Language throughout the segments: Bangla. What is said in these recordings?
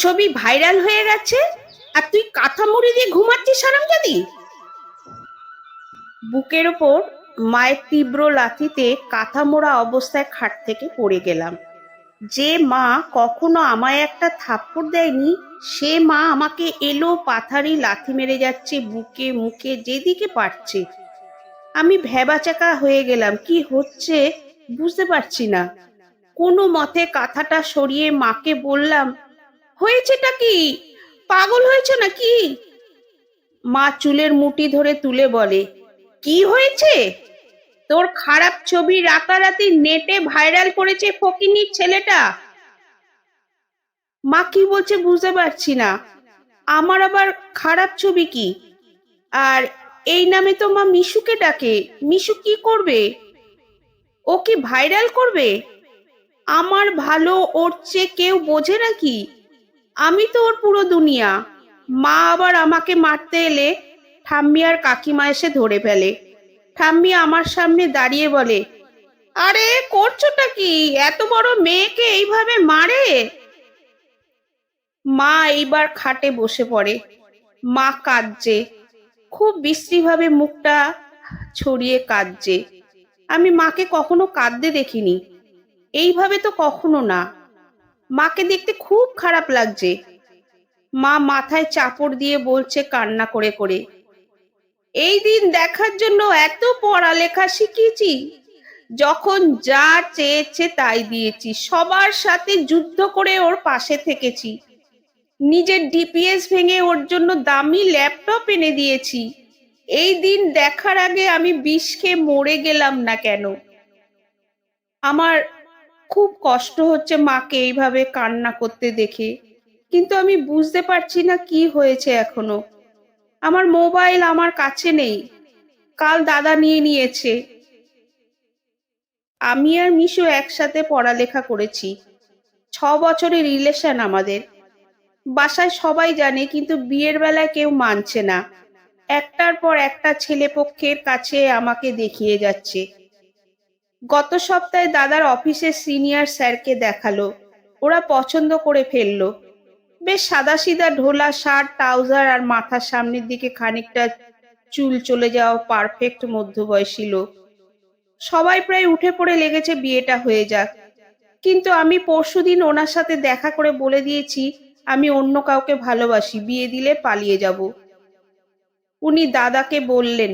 ছবি ভাইরাল হয়ে গেছে আর তুই কাঁথা মুড়ি দিয়ে ঘুমাচ্ছিস হারামজাদি। বুকের ওপর মায়ের তীব্র লাথিতে কাঁথা মোড়া অবস্থায় খাট থেকে পড়ে গেলাম। যে মা কখনো আমায় একটা থাপ্পড় দেয়নি, সে মা আমাকে এলো পাথারি লাথি মেরে যাচ্ছে বুকে মুখে যেদিকে পারছে। আমি ভ্যাবাচ্যাকা হয়ে গেলাম, কি হচ্ছে বুঝতে পারছি না। কোনো মতে কাঁথাটা সরিয়ে মাকে বললাম, হয়েছেটা কি? পাগল হয়েছে নাকি? মা চুলের মুঠি ধরে তুলে বলে, কি হয়েছে? তোর খারাপ ছবি রাতারাতি নেটে ভাইরাল করেছে ফকিন্নির ছেলেটা। মা কি বলছে বুঝতে পারছি না। আমার আবার খারাপ ছবি কি? আর এই নামে তো মা মিশুকে ডাকে। মিশু কি করবে? ও কি ভাইরাল করবে? আমার ভালো ওর চেয়ে কেউ বোঝে নাকি? আমি তো ওর পুরো দুনিয়া। মা আবার আমাকে মারতে এলে ঠাম্মি আর কাকিমা এসে ধরে ফেলে। ঠাম্মি আমার সামনে দাঁড়িয়ে বলে, আরে করছোটা কি? এত বড় মেয়েকে এইভাবে মারে? মা এইবার খাটে বসে পড়ে। মা কাঁদছে, খুব বিশ্রীভাবে মুখটা ছড়িয়ে কাঁদছে। আমি মাকে কখনো কাঁদতে দেখিনি, এইভাবে তো কখনো না। মাকে দেখতে খুব খারাপ লাগছে। মা মাথায় চাপড় দিয়ে বলছে কান্না করে করে, এই দিন দেখার জন্য এত পড়ালেখা শিখিয়েছি, যখন যা চেয়েছে তাই দিয়েছি, সবার সাথে যুদ্ধ করে ওর পাশে থেকেছি, নিজের ডিপিএস ভেঙে ওর জন্য দামি ল্যাপটপ এনে দিয়েছি। এই দিন দেখার আগে আমি বিষ খেয়ে মরে গেলাম না কেন? আমার খুব কষ্ট হচ্ছে মাকে এইভাবে কান্না করতে দেখে, কিন্তু আমি বুঝতে পারছি না কি হয়েছে এখনো। আমার মোবাইল আমার কাছে নেই, কাল দাদা নিয়ে নিয়েছে। আমি আর মিশু একসাথে পড়ালেখা করেছি, 6 বছরের রিলেশন আমাদের। বাসায় সবাই জানে, কিন্তু বিয়ের বেলায় কেউ মানছে না। একটার পর একটা ছেলে পক্ষের কাছে আমাকে দেখিয়ে যাচ্ছে। গত সপ্তাহে দাদার অফিসের সিনিয়র স্যারকে দেখালো, ওরা পছন্দ করে ফেললো। বেশ সাদাসিধা ঢোলা শার্ট ট্রাউজার আর মাথার সামনের দিকে খানিকটা চুল চলে যাওয়া পারফেক্ট মধ্যবয়সী লোক। সবাই প্রায় উঠে পড়ে লেগেছে বিয়েটা হয়ে যাক, কিন্তু আমি পরশুদিন ওনার সাথে দেখা করে বলে দিয়েছি আমি অন্য কাউকে ভালোবাসি, বিয়ে দিলে পালিয়ে যাব। উনি দাদাকে বললেন,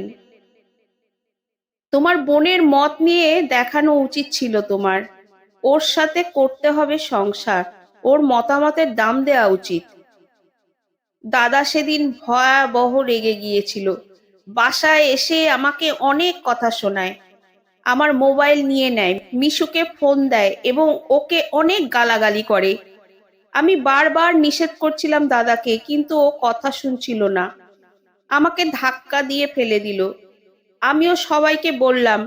তোমার বোনের মত নিয়ে দেখানো উচিত ছিল তোমার। ওর সাথে করতে হবে সংসার, ওর মতামতের দাম দেওয়া উচিত। দাদা সেদিন ভয়াবহ রেগে গিয়েছিল। বাসায় এসে আমাকে অনেক কথা শোনায়, আমার মোবাইল নিয়ে নেয়, মিশুকে ফোন দেয় এবং ওকে অনেক গালাগালি করে। আমি বারবার নিষেধ করছিলাম দাদাকে, কিন্তু ও কথা শুনছিল না, আমাকে ধাক্কা দিয়ে ফেলে দিল। আমিও সবাইকে বললাম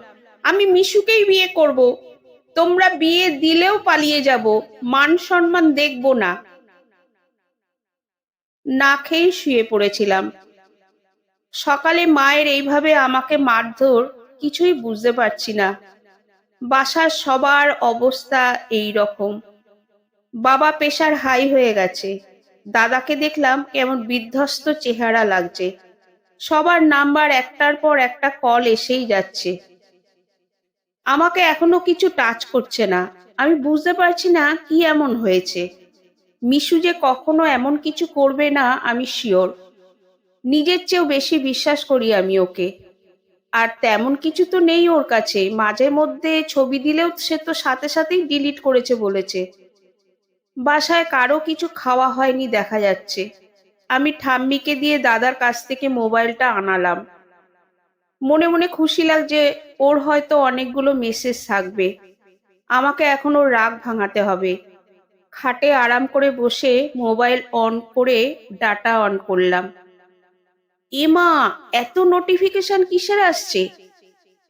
আমি মিশুকেই বিয়ে করব, তোমরা বিয়ে দিলেও পালিয়ে যাব, মান সম্মান দেখব না। না খেয়ে শুয়ে পড়েছিলাম। সকালে মায়ের এইভাবে আমাকে মারধর, কিছুই বুঝতে পারছি না। বাসার সবার অবস্থা এই রকম। বাবা প্রেশার হাই হয়ে গেছে। দাদাকে দেখলাম কেমন বিধ্বস্ত চেহারা লাগছে। সবার নাম্বার একটার পর একটা কল এসেই যাচ্ছে। আমাকে এখনো কিছু টাচ করছে না। আমি বুঝতে পারছি না কি এমন হয়েছে। মিশু যে কখনো এমন কিছু করবে না আমি শিওর। নিজের চেয়েও বেশি বিশ্বাস করি আমি ওকে। আর তেমন কিছু তো নেই ওর কাছে, মাঝে মধ্যে ছবি দিলেও সে তো সাথে সাথেই ডিলিট করেছে বলেছে। বাসায় কারো কিছু খাওয়া হয়নি দেখা যাচ্ছে। আমি ঠাম্মিকে দিয়ে দাদার কাছ থেকে মোবাইলটা আনালাম। মনে মনে খুশি লাগছে, ওর হয়তো অনেকগুলো মেসেজ থাকবে। আমাকে এখন ওর রাগ ভাঙাতে হবে। খাটে আরাম করে বসে মোবাইল অন করে ডাটা অন করলাম। এমা, এত নোটিফিকেশন কিসের আসছে?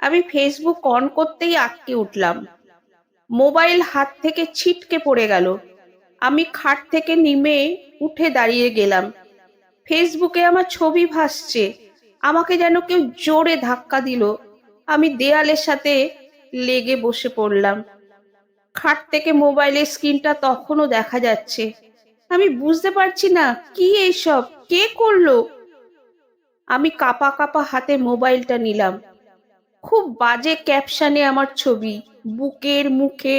আমি ফেসবুক অন করতেই আটকে উঠলাম। মোবাইল হাত থেকে ছিটকে পড়ে গেল। আমি খাট থেকে নেমে উঠে দাঁড়িয়ে গেলাম। ফেসবুকে আমার ছবি ভাসছে। আমাকে যেন কেউ জোরে ধাক্কা দিল। আমি দেয়ালের সাথে লেগে বসে পড়লাম। খাট থেকে মোবাইলের স্ক্রিনটা তখনও দেখা যাচ্ছে। আমি বুঝতে পারছি না কি এইসব, কে করলো। আমি কাঁপা কাঁপা হাতে মোবাইলটা নিলাম। খুব বাজে ক্যাপশনে আমার ছবি, বুকের মুখে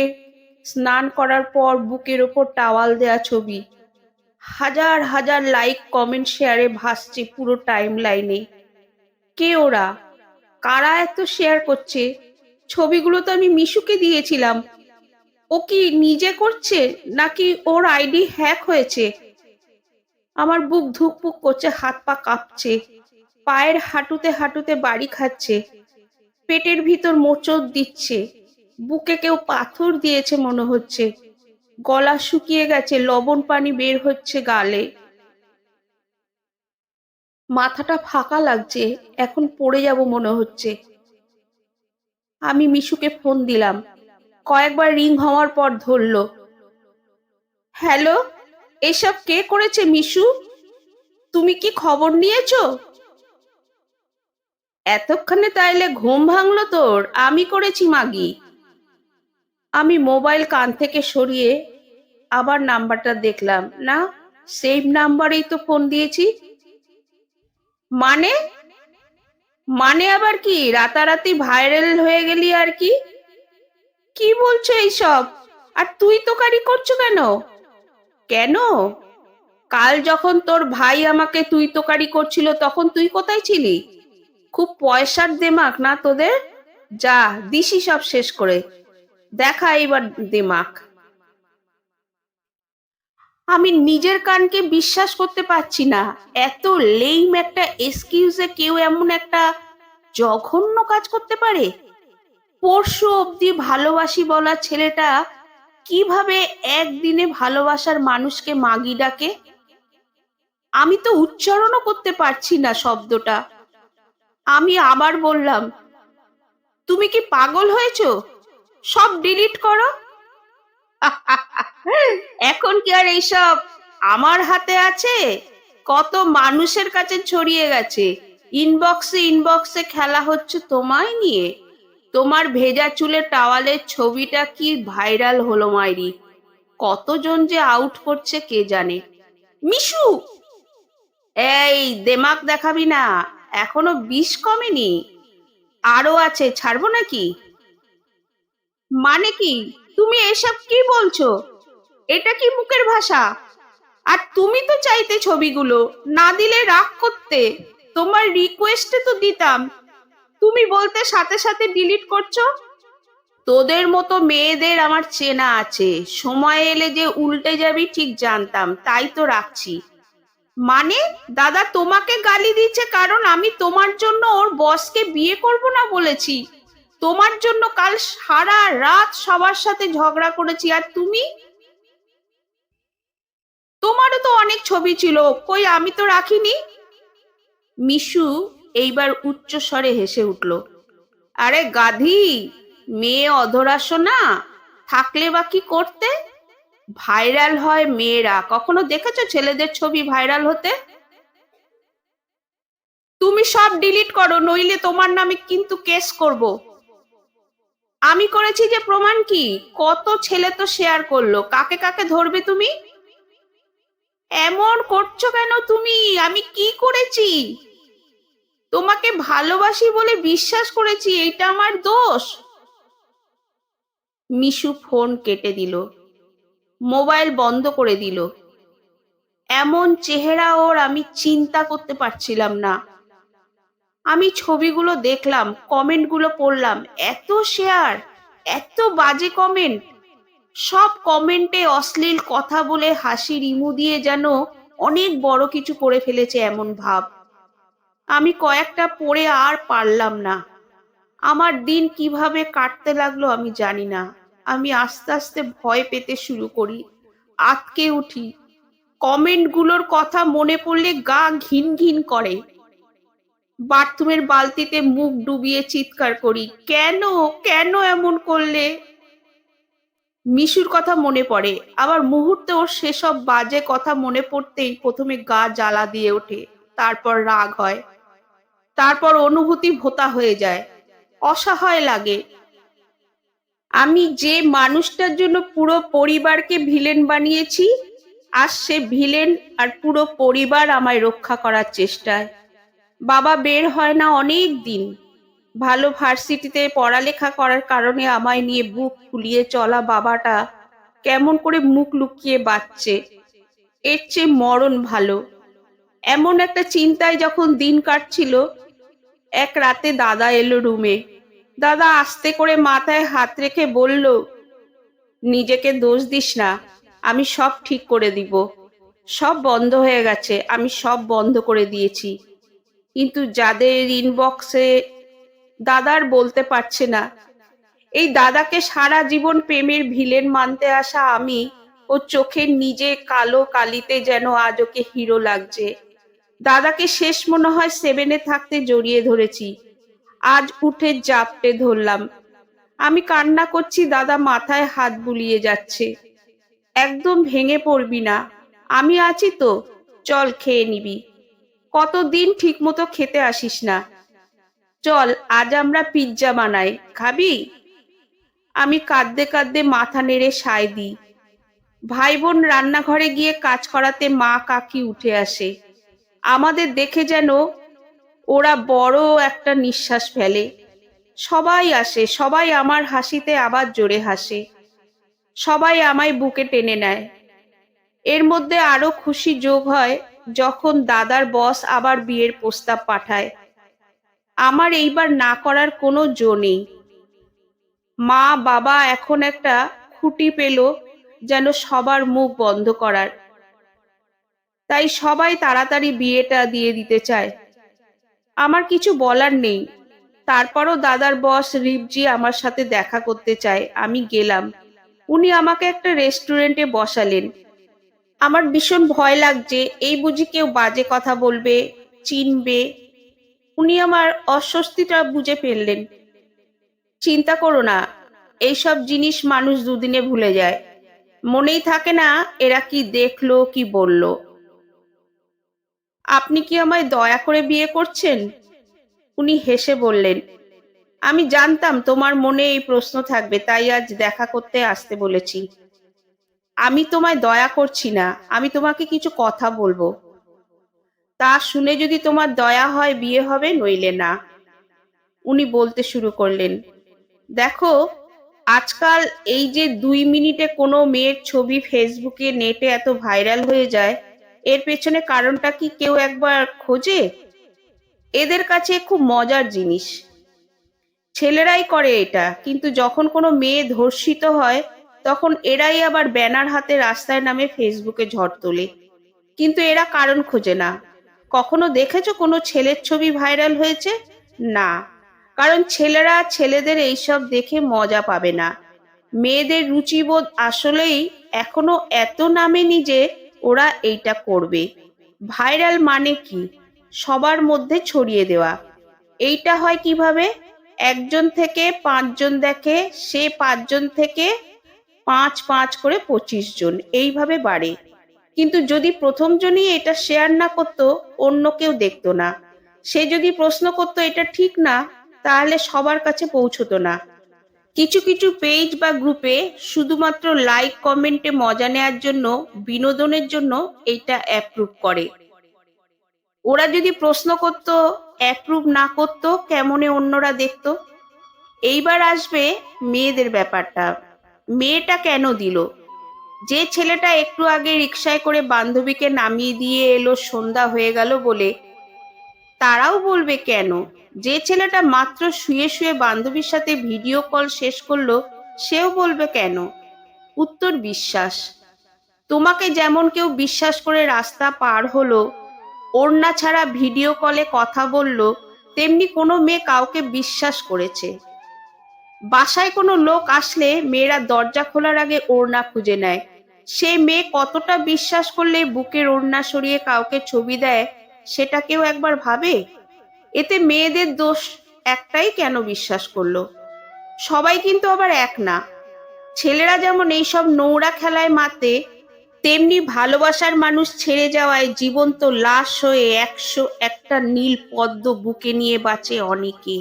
স্নান করার পর বুকের ওপর টাওয়াল দেয়া ছবি। হাজার হাজার লাইক কমেন্ট শেয়ারে ভাসছে পুরো টাইম লাইনে। কে ওরা, কারা এত শেয়ার করছে? ছবিগুলো তো আমি মিশুকে দিয়েছিলাম। ও কি নিজে করছে, নাকি ওর আইডি হ্যাক হয়েছে? আমার বুক ধুকপুক করছে, হাত পা কাঁপছে, পায়ের হাঁটুতে হাঁটুতে বাড়ি খাচ্ছে, পেটের ভিতর মোচড় দিচ্ছে, বুকে কেউ পাথর দিয়েছে মনে হচ্ছে, গলা শুকিয়ে গেছে, লবণ পানি বের হচ্ছে গালে, মাথাটা ফাঁকা লাগছে, এখন পড়ে যাব মনে হচ্ছে। আমি মিশুকে ফোন দিলাম, কয়েকবার রিং হওয়ার পর ধরলো। হ্যালো, এসব কে করেছে মিশু? তুমি কি খবর নিয়েছো? এতক্ষণে তাইলে ঘুম ভাঙলো তোর? আমি করেছি মাগি। আমি মোবাইল কান থেকে সরিয়ে আবার নাম্বারটা দেখলাম, না, সেম নাম্বারেই তো ফোন দিয়েছি। মানে? মানে আবার কি, রাতারাতি ভাইরাল হয়ে গেলি আর কি? কি বলছো এইসব? আর তুই তোকারি করছো কেন? কেন? কাল যখন তোর ভাই আমাকে তুই তোকারি করছিল তখন তুই কোথায় ছিলি? খুব পয়সার দেমাক না তোদের? যা, দিশি সব শেষ করে দেখা এইবার দেমাক। আমি নিজের কানকে বিশ্বাস করতে পারছি না। এত লেইম একটা এক্সকিউজে কেউ এমন একটা জঘন্য কাজ করতে পারে? পরশু অবধি ভালোবাসি বলা ছেলেটা কিভাবে একদিনে ভালোবাসার মানুষকে মাগি ডাকে? আমি তো উচ্চারণও করতে পারছি না শব্দটা। আমি আবার বললাম, তুমি কি পাগল হয়েছো? সব ডিলিট করো। এখন কি আর এইসব আমার হাতে আছে? কত মানুষের কাছে ছড়িয়ে গেছে, ইনবক্সে ইনবক্সে খেলা হচ্ছে তোমায় নিয়ে। তোমার ভেজা চুলের টাওয়ালের ছবিটা কি ভাইরাল হলো মাইরি, কতজন যে আউট করছে কে জানে। মিশু, এই দেমাক দেখাবি না, এখনো বিষ কমেনি, আরো আছে, ছাড়বো নাকি? মানে কি? তুমি এসব কি বলছো? এটা কি মুখের ভাষা? আর তুমি তো চাইতে ছবিগুলো, না দিলে রাগ করতে। তোমার রিকোয়েস্টে তো দিতাম, তুমি বলতে সাথে সাথে ডিলিট করছো। তোদের মতো মেয়েদের আমার চেনা আছে, সময় এলে যে উল্টে যাবি ঠিক জানতাম, তাই তো রাখছি। মানে? দাদা তোমাকে গালি দিচ্ছে কারণ আমি তোমার জন্য ওর বসকে বিয়ে করব না বলেছি? তোমার জন্য কাল সারা রাত সবার সাথে ঝগড়া করেছি, আর তুমি? তোমারও তো অনেক ছবি ছিল, কই আমি তো রাখিনি। মিশু এইবার উচ্চ স্বরে হেসে উঠল। আরে গাধি, মেয়ে অধরা শোনা, থাকলে বা কি করতে? ভাইরাল হয় মেয়েরা, কখনো দেখেছো ছেলেদের ছবি ভাইরাল হতে? তুমি সব ডিলিট করো, নইলে তোমার নামে কিন্তু কেস করব। আমি করেছি যে প্রমাণ কি? কত ছেলে তো শেয়ার করলো, কাকে কাকে ধরবে তুমি? এমন করছো কেন তুমি? আমি কি করেছি? তোমাকে ভালোবাসি বলে বিশ্বাস করেছি, এইটা আমার দোষ? মিশু ফোন কেটে দিল, মোবাইল বন্ধ করে দিল। এমন চেহারা ওর আমি চিন্তা করতে পারছিলাম না। আমি ছবিগুলো দেখলাম, কমেন্টগুলো পড়লাম, এত শেয়ার, এত বাজে কমেন্ট, সব কমেন্টে অশ্লীল কথা বলে হাসির ইমু দিয়ে যেন অনেক বড় কিছু করে ফেলেছে এমন ভাব। আমি কয়েকটা পড়ে আর পারলাম না। আমার দিন কিভাবে কাটতে লাগলো আমি জানি না। আমি আস্তে আস্তে ভয় পেতে শুরু করি, আঁতকে উঠি, কমেন্টগুলোর কথা মনে পড়লে গা ঘিন ঘিন করে। বাথরুমের বালতিতে মুখ ডুবিয়ে চিৎকার করি, কেন, কেন এমন করলে? মিশুর কথা মনে পড়ে, আবার মুহূর্তে ওর সেসব বাজে কথা মনে পড়তেই প্রথমে গা জ্বালা দিয়ে ওঠে, তারপর রাগ হয়, তারপর অনুভূতি ভোঁতা হয়ে যায়, অসহায় লাগে। আমি যে মানুষটার জন্য পুরো পরিবারকে ভিলেন বানিয়েছি, আজ সে ভিলেন আর পুরো পরিবার আমায় রক্ষা করার চেষ্টায়। বাবা বের হয় না অনেক দিন। ভালো ভার্সিটিতে পড়ালেখা করার কারণে আমায় নিয়ে বুক ফুলিয়ে চলা বাবাটা কেমন করে মুখ লুকিয়ে বাঁচছে। এর চেয়ে মরণ ভালো। এমন একটা চিন্তায় যখন দিন কাটছিল, এক রাতে দাদা এলো রুমে। দাদা আস্তে করে মাথায় হাত রেখে বলল, নিজেকে দোষ দিস না, আমি সব ঠিক করে দিব। সব বন্ধ হয়ে গেছে, আমি সব বন্ধ করে দিয়েছি। কিন্তু যাদের ইনবক্সে দাদার বলতে পারছে না। এই দাদাকে সারা জীবন প্রেমের ভিলেন মানতে আসা আমি, ও চোখের নিজে কালো কালিতে যেন আজ ওকে হিরো লাগছে। দাদাকে শেষ মনে হয় সেভেনে থাকতে জড়িয়ে ধরেছি, আজ উঠে জাপটে ধরলাম। আমি কান্না করছি, দাদা মাথায় হাত বুলিয়ে যাচ্ছে। একদম ভেঙে পড়বি না, আমি আছি তো, চল খেয়ে নিবি। কতদিন ঠিক মতো খেতে আসিস না, চল আজ আমরা পিৎজা বানাই, খাবি? আমি কাঁদতে কাঁদতে মাথা নেড়ে সায় দিই। ভাই বোন রান্নাঘরে গিয়ে কাজ করাতে মা কাকি উঠে আসে। আমাদের দেখে যেন ওরা বড় একটা নিঃশ্বাস ফেলে। সবাই আসে, সবাই আমার হাসিতে আবার জোরে হাসে। সবাই আমায় বুকে টেনে নেয়। এর মধ্যে আরো খুশি যোগ হয় যখন দাদার বস আবার বিয়ের প্রস্তাব পাঠায়। আমার এইবার না করার কোনো জো নেই। মা বাবা এখন একটা খুঁটি পেল যেন সবার মুখ বন্ধ করার। তাই সবাই তাড়াতাড়ি বিয়েটা দিয়ে দিতে চায়। আমার কিছু বলার নেই। তারপরও দাদার বস রিপজি আমার সাথে দেখা করতে চায়। আমি গেলাম। উনি আমাকে একটা রেস্টুরেন্টে বসালেন। আমার ভীষণ ভয় লাগছে, এই বুঝি কেউ বাজে কথা বলবে, চিনবে। উনি আমার অস্বস্তিটা বুঝে ফেললেন। চিন্তা করো না, এইসব জিনিস মানুষ দুদিনে ভুলে যায়। মনেই থাকে না এরা কি দেখলো কি বলল। আপনি কি আমায় দয়া করে বিয়ে করছেন? উনি হেসে বললেন, আমি জানতাম তোমার মনে এই প্রশ্ন থাকবে, তাই আজ দেখা করতে আসতে বলেছি। আমি তোমায় দয়া করছি না, আমি তোমাকে কিছু কথা বলবো। তা শুনে যদি তোমার দয়া হয় বিয়ে হবে, নইলে না। উনি বলতে শুরু করলেন, দেখো, আজকাল এই যে 2 মিনিটে কোনো মেয়ের ছবি ফেসবুকে নেটে এত ভাইরাল হয়ে যায়, এর পেছনে কারণটা কি কেউ একবার খোঁজে? এদের কাছে খুব মজার জিনিস। ছেলেরাই করে এটা, কিন্তু যখন কোনো মেয়ে ধর্ষিত হয় তখন এরাই আবার ব্যানার হাতে রাস্তায় নামে ফেসবুকে ঝড় তোলে। কিন্তু এরা কারণ খোঁজে না। কখনো দেখেছো কোনো ছেলের ছবি ভাইরাল হয়েছে? না, কারণ ছেলেরা ছেলেদের এইসব দেখে মজা পাবে না। মেয়েদের রুচিবোধ আসলেই এখনো এত নামেনি যে ওরা এইটা করবে। ভাইরাল মানে কি? সবার মধ্যে ছড়িয়ে দেওয়া। এইটা হয় কিভাবে? একজন থেকে 5 জন দেখে, সে 5 জন থেকে 5 5 করে 25 জন, এইভাবে বাড়ে। কিন্তু যদি প্রথম জনই এটা শেয়ার না করতো, অন্য কেউ দেখতো না। সে যদি প্রশ্ন করতো এটা ঠিক না, তাহলে সবার কাছে পৌঁছতো না। কিছু কিছু পেজ বা গ্রুপে শুধুমাত্র লাইক কমেন্টে মজা নেয়ার জন্য, বিনোদনের জন্য এইটা অ্যাপ্রুভ করে। ওরা যদি প্রশ্ন করতো, অ্যাপ্রুভ না করতো, কেমনে অন্যরা দেখতো? এইবার আসবে মেয়েদের ব্যাপারটা। মেয়েটা কেন দিল? যে ছেলেটা একটু আগে রিকশায় করে বান্ধবীকে নামিয়ে দিয়ে এলো সন্ধ্যা হয়ে গেল বলে, তারাও বলবে কেন? যে ছেলেটা মাত্র শুয়ে শুয়ে বান্ধবীর সাথে ভিডিও কল শেষ করলো, সেও বলবে কেন? উত্তর বিশ্বাস। তোমাকে যেমন কেউ বিশ্বাস করে রাস্তা পার হলো, ওড়না ছাড়া ভিডিও কলে কথা বলল, তেমনি কোনো মেয়ে কাউকে বিশ্বাস করেছে। বাসায় কোনো লোক আসলে মেয়েরা দরজা খোলার আগে ওড়না খুঁজে নেয়। সে মেয়ে কতটা বিশ্বাস করলে বুকের ওড়না সরিয়ে কাউকে ছবি দেয়, সেটা কেউ একবার ভাবে? এতে মেয়েদের দোষ একটাই, কেন বিশ্বাস করলো? সবাই কিন্তু আবার এক না। ছেলেরা যেমন এইসব নোংরা খেলায় মাতে, তেমনি ভালোবাসার মানুষ ছেড়ে যাওয়ায় জীবন্ত লাশ হয়ে 101টা নীল পদ্ম বুকে নিয়ে বাঁচে অনেকে।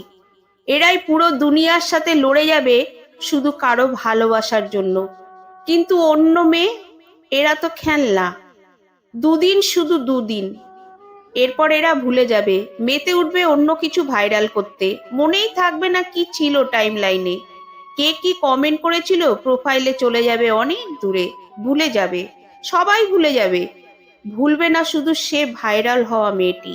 এরাই পুরো দুনিয়ার সাথে লড়ে যাবে শুধু কারো ভালোবাসার জন্য। কিন্তু অন্য মেয়ে, এরা তো খেলনা, দুদিন, শুধু দুদিন, এরপর এরা ভুলে যাবে, মেতে উঠবে অন্য কিছু ভাইরাল করতে, মনেই থাকবে না কি ছিল টাইম লাইনে, কে কি কমেন্ট করেছিল প্রোফাইলে চলে যাবে অনেক দূরে, ভুলে যাবে, সবাই ভুলে যাবে, ভুলবে না শুধু সে ভাইরাল হওয়া মেয়েটি।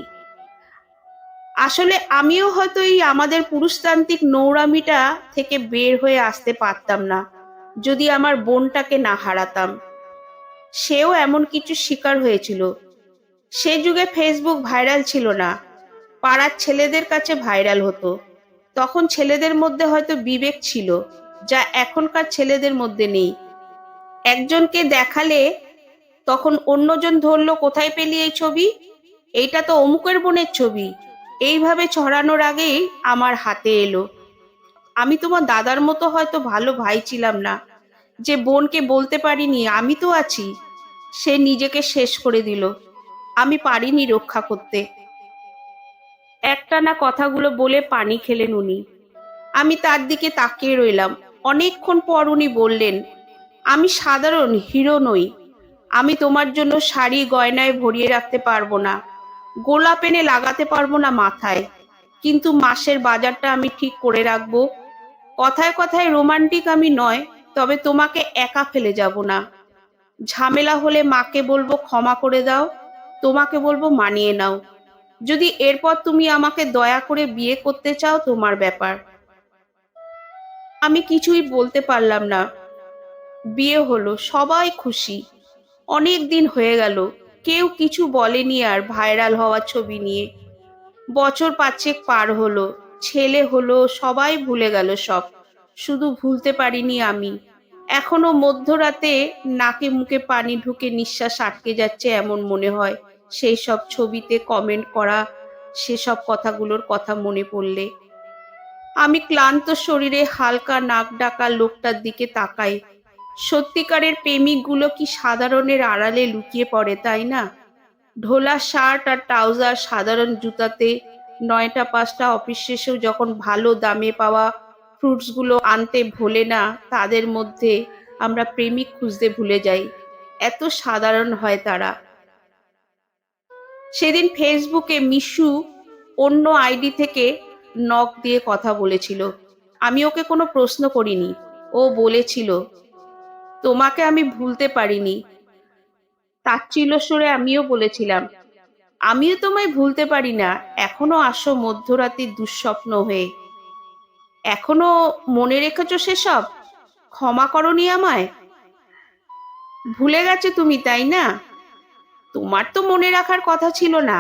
আসলে আমিও হয়তো এই আমাদের পুরুষতান্ত্রিক নোংরামিটা থেকে বের হয়ে আসতে পারতাম না, যদি আমার বোনটাকে না হারাতাম। সেও এমন কিছু শিকার হয়েছিল। সে যুগে ফেসবুক ভাইরাল ছিল না, পাড়ার ছেলেদের কাছে ভাইরাল হতো। তখন ছেলেদের মধ্যে হয়তো বিবেক ছিল, যা এখনকার ছেলেদের মধ্যে নেই। একজনকে দেখালে তখন অন্যজন ধরলো, কোথায় পেলি এই ছবি, এইটা তো অমুকের বোনের ছবি, এইভাবে ছড়ানোর আগেই আমার হাতে এলো। আমি তোমার দাদার মতো হয়তো ভালো ভাই ছিলাম না, যে বোনকে বলতে পারিনি আমি তো আছি। সে নিজেকে শেষ করে দিল, আমি পারিনি রক্ষা করতে। একটানা কথাগুলো বলে পানি খেলেন উনি। আমি তার দিকে তাকিয়ে রইলাম। অনেকক্ষণ পর উনি বললেন, আমি সাধারণ হিরো নই, আমি তোমার জন্য শাড়ি গয়নায় ভরিয়ে রাখতে পারবো না, গোলাপ এনে লাগাতে পারবো না মাথায়, কিন্তু মাসের বাজারটা আমি ঠিক করে রাখবো। কথায় কথায় রোমান্টিক আমি নয়, তবে তোমাকে একা ফেলে যাব না। ঝামেলা হলে মাকে বলবো ক্ষমা করে দাও, তোমাকে বলবো মানিয়ে নাও। যদি এরপর তুমি আমাকে দয়া করে বিয়ে করতে চাও, তোমার ব্যাপার। আমি কিছুই বলতে পারলাম না। বিয়ে হলো, সবাই খুশি। অনেক দিন হয়ে গেল, কেউ কিছু বলেনি আর ভাইরাল হওয়া ছবি নিয়ে। বছর 5 পার হলো, ছেলে হলো, সবাই ভুলে গেল সব, শুধু ভুলতে পারিনি আমি। এখনো মধ্যরাতে নাকে মুখে পানি ঢুকে নিঃশ্বাস আটকে যাচ্ছে এমন মনে হয় সেই সব ছবিতে কমেন্ট করা সেসব কথাগুলোর কথা মনে পড়লে। আমি ক্লান্ত শরীরে হালকা নাক ডাকা লোকটার দিকে তাকাই। সত্যিকারের প্রেমিকগুলো কি সাধারণের আড়ালে লুকিয়ে পড়ে, তাই না? ঢোলা শার্ট আর ট্রাউজার, সাধারণ জুতাতে 9টা 5টা অফিস শেষেও যখন ভালো দামে পাওয়া ফ্রুটসগুলো আনতে ভোলে না, তাদের মধ্যে আমরা প্রেমিক খুঁজতে ভুলে যাই। এত সাধারণ হয় তারা। সেদিন ফেসবুকে মিশু অন্য আইডি থেকে নক দিয়ে কথা বলেছিল। আমি ওকে কোনো প্রশ্ন করিনি। ও বলেছিল, তোমাকে আমি ভুলতে পারিনি। তাচ্ছিল্য সুরে আমিও বলেছিলাম, আমিও তোমায় ভুলতে পারি না। এখনো আসো মধ্যরাতের দুঃস্বপ্ন হয়ে, এখনো মনে রেখেছো সেসব, ক্ষমা করনি আমায়। ভুলে গেছো তুমি, তাই না? তোমার তো মনে রাখার কথা ছিল না,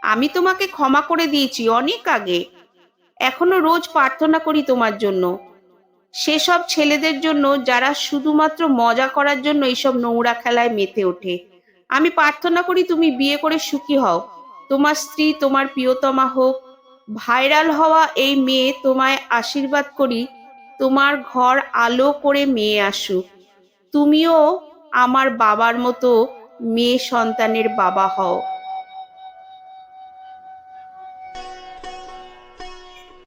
আমি তোমাকে ক্ষমা করে দিয়েছি অনেক আগে। এখনো রোজ প্রার্থনা করি তোমার জন্য, সেসব ছেলেদের জন্য যারা শুধুমাত্র মজা করার জন্য এইসব নোংরা খেলায় মেতে ওঠে। আমি প্রার্থনা করি তুমি বিয়ে করে সুখী হও, তোমার স্ত্রী তোমার প্রিয়তমা হোক। ভাইরাল হওয়া এই মেয়ে তোমায় আশীর্বাদ করি, তোমার ঘর আলো করে মেয়ে আসুক, তুমিও আমার বাবার মতো মেয়ে সন্তানের বাবা হও।